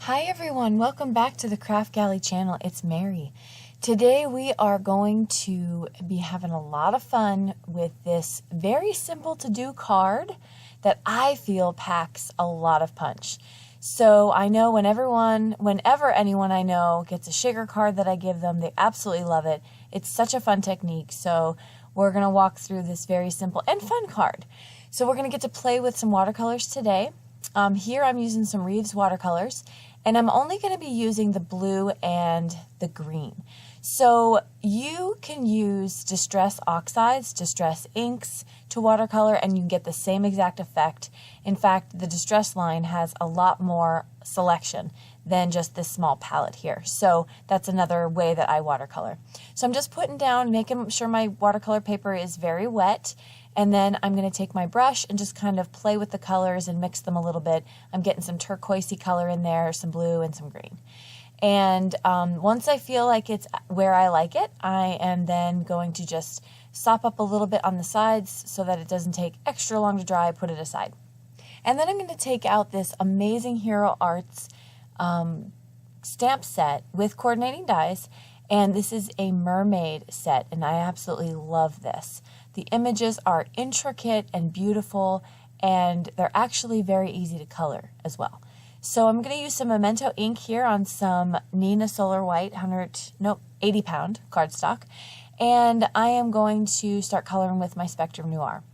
Hi everyone, welcome back to the Kraftgali channel. It's Mary. Today we are going to be having a lot of fun with this very simple to do card that I feel packs a lot of punch. So I know whenever anyone I know gets a shaker card that I give them, they absolutely love it. It's such a fun technique. So we're going to walk through this very simple and fun card. So we're going to get to play with some watercolors today. Here I'm using some Reeves watercolors, and I'm only going to be using the blue and the green. So you can use distress oxides, distress inks to watercolor, and you can get the same exact effect. In fact, the distress line has a lot more selection than just this small palette here. So that's another way that I watercolor. So I'm just putting down, making sure my watercolor paper is very wet. And then I'm going to take my brush and just kind of play with the colors and mix them a little bit. I'm getting some turquoisey color in there, some blue and some green. And once I feel like it's where I like it, I am then going to just sop up a little bit on the sides so that it doesn't take extra long to dry, put it aside. And then I'm going to take out this amazing Hero Arts stamp set with coordinating dies. And this is a mermaid set, and I absolutely love this. The images are intricate and beautiful, and they're actually very easy to color as well. So I'm going to use some Memento ink here on some Nina Solar White 80 pound cardstock, and I am going to start coloring with my Spectrum Noir.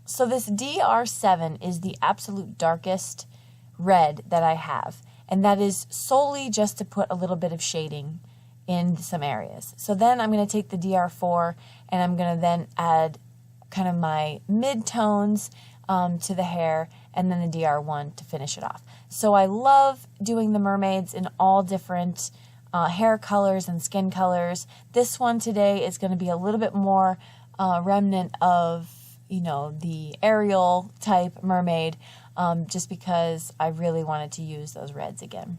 So this DR7 is the absolute darkest red that I have, and that is solely just to put a little bit of shading in some areas. So then I'm going to take the DR4 and I'm going to then add kind of my mid-tones to the hair, and then the DR1 to finish it off. So I love doing the mermaids in all different hair colors and skin colors. This one today is going to be a little bit more remnant of, the Ariel type mermaid, just because I really wanted to use those reds again.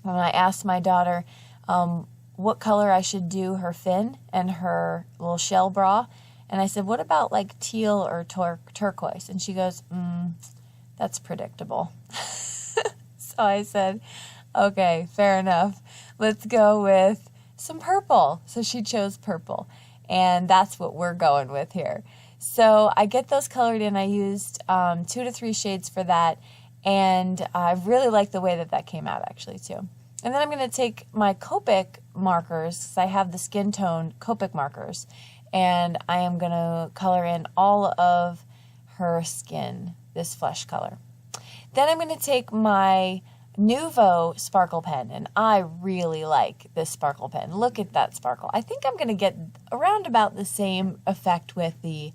When I asked my daughter what color I should do her fin and her little shell bra, and I said, what about like teal or turquoise? And she goes, that's predictable. So I said, okay, fair enough. Let's go with some purple. So she chose purple, and that's what we're going with here. So I get those colored in. I used 2 to 3 shades for that, and I really like the way that came out actually too. And then I'm going to take my Copic markers, because I have the skin tone Copic markers, and I am going to color in all of her skin, this flesh color. Then I'm going to take my Nuvo sparkle pen, and I really like this sparkle pen. Look at that sparkle. I think I'm going to get around about the same effect with the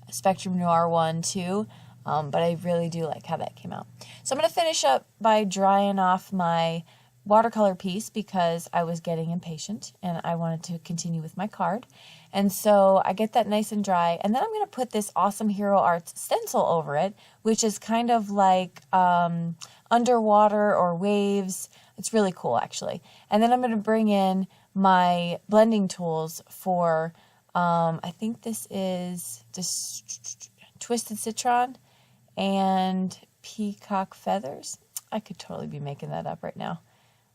Spectrum Noir one too, but I really do like how that came out. So I'm going to finish up by drying off my watercolor piece because I was getting impatient and I wanted to continue with my card. And so I get that nice and dry, and then I'm going to put this awesome Hero Arts stencil over it, which is kind of like underwater or waves. It's really cool actually. And then I'm going to bring in my blending tools for I think this is just Twisted Citron and Peacock Feathers. I could totally be making that up right now.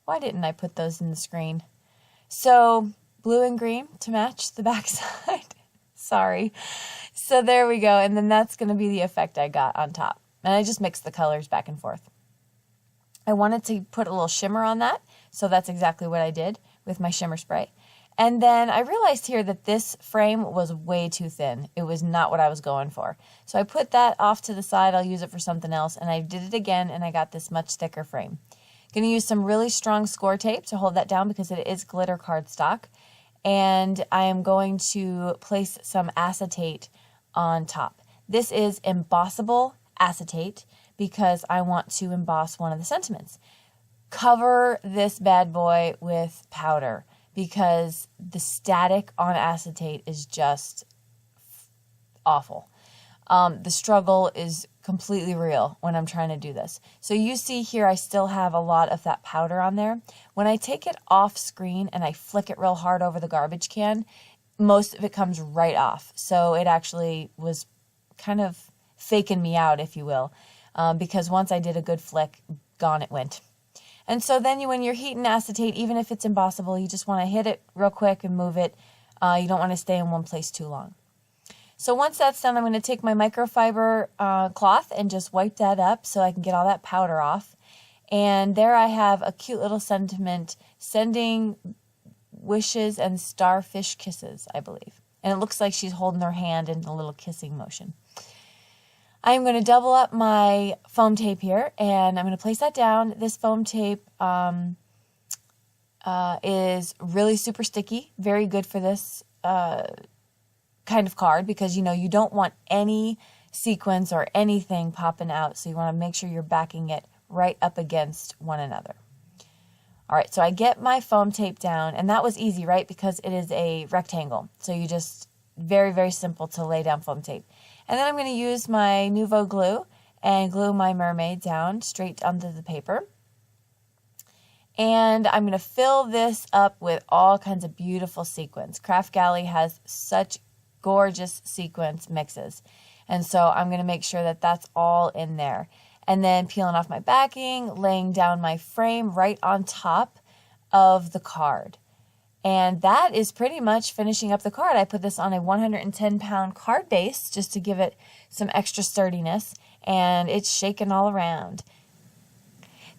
Why didn't I put those in the screen? So blue and green to match the backside. Sorry. So there we go. And then that's going to be the effect I got on top. And I just mixed the colors back and forth. I wanted to put a little shimmer on that. So that's exactly what I did with my shimmer spray. And then I realized here that this frame was way too thin. It was not what I was going for. So I put that off to the side. I'll use it for something else. And I did it again, and I got this much thicker frame. Going to use some really strong score tape to hold that down because it is glitter cardstock. And I am going to place some acetate on top. This is embossable acetate because I want to emboss one of the sentiments. Cover this bad boy with powder because the static on acetate is just awful. The struggle is completely real when I'm trying to do this. So you see here I still have a lot of that powder on there. When I take it off screen and I flick it real hard over the garbage can, most of it comes right off. So it actually was kind of faking me out, if you will, because once I did a good flick, gone it went. And so then when you're heating acetate, even if it's embossable, you just want to hit it real quick and move it. You don't want to stay in one place too long. So once that's done, I'm going to take my microfiber cloth and just wipe that up so I can get all that powder off. And there I have a cute little sentiment, sending wishes and starfish kisses, I believe. And it looks like she's holding her hand in a little kissing motion. I'm going to double up my foam tape here, and I'm going to place that down. This foam tape is really super sticky, very good for this kind of card, because you don't want any sequins or anything popping out, so you want to make sure you're backing it right up against one another. All right, so I get my foam tape down, and that was easy, right? Because it is a rectangle, so you just, very, very simple to lay down foam tape. And then I'm going to use my Nuvo glue and glue my mermaid down straight onto the paper. And I'm going to fill this up with all kinds of beautiful sequins. Kraftgali has such gorgeous sequins mixes. And so I'm going to make sure that that's all in there. And then peeling off my backing, laying down my frame right on top of the card. And that is pretty much finishing up the card. I put this on a 110-pound card base just to give it some extra sturdiness, and it's shaking all around.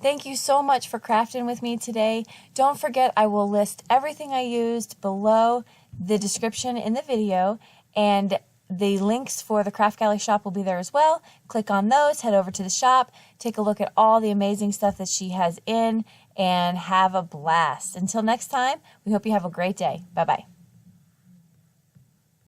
Thank you so much for crafting with me today. Don't forget, I will list everything I used below the description in the video, and the links for the Kraftgali shop will be there as well. Click on those, head over to the shop, take a look at all the amazing stuff that she has in, and have a blast. Until next time, we hope you have a great day. Bye-bye.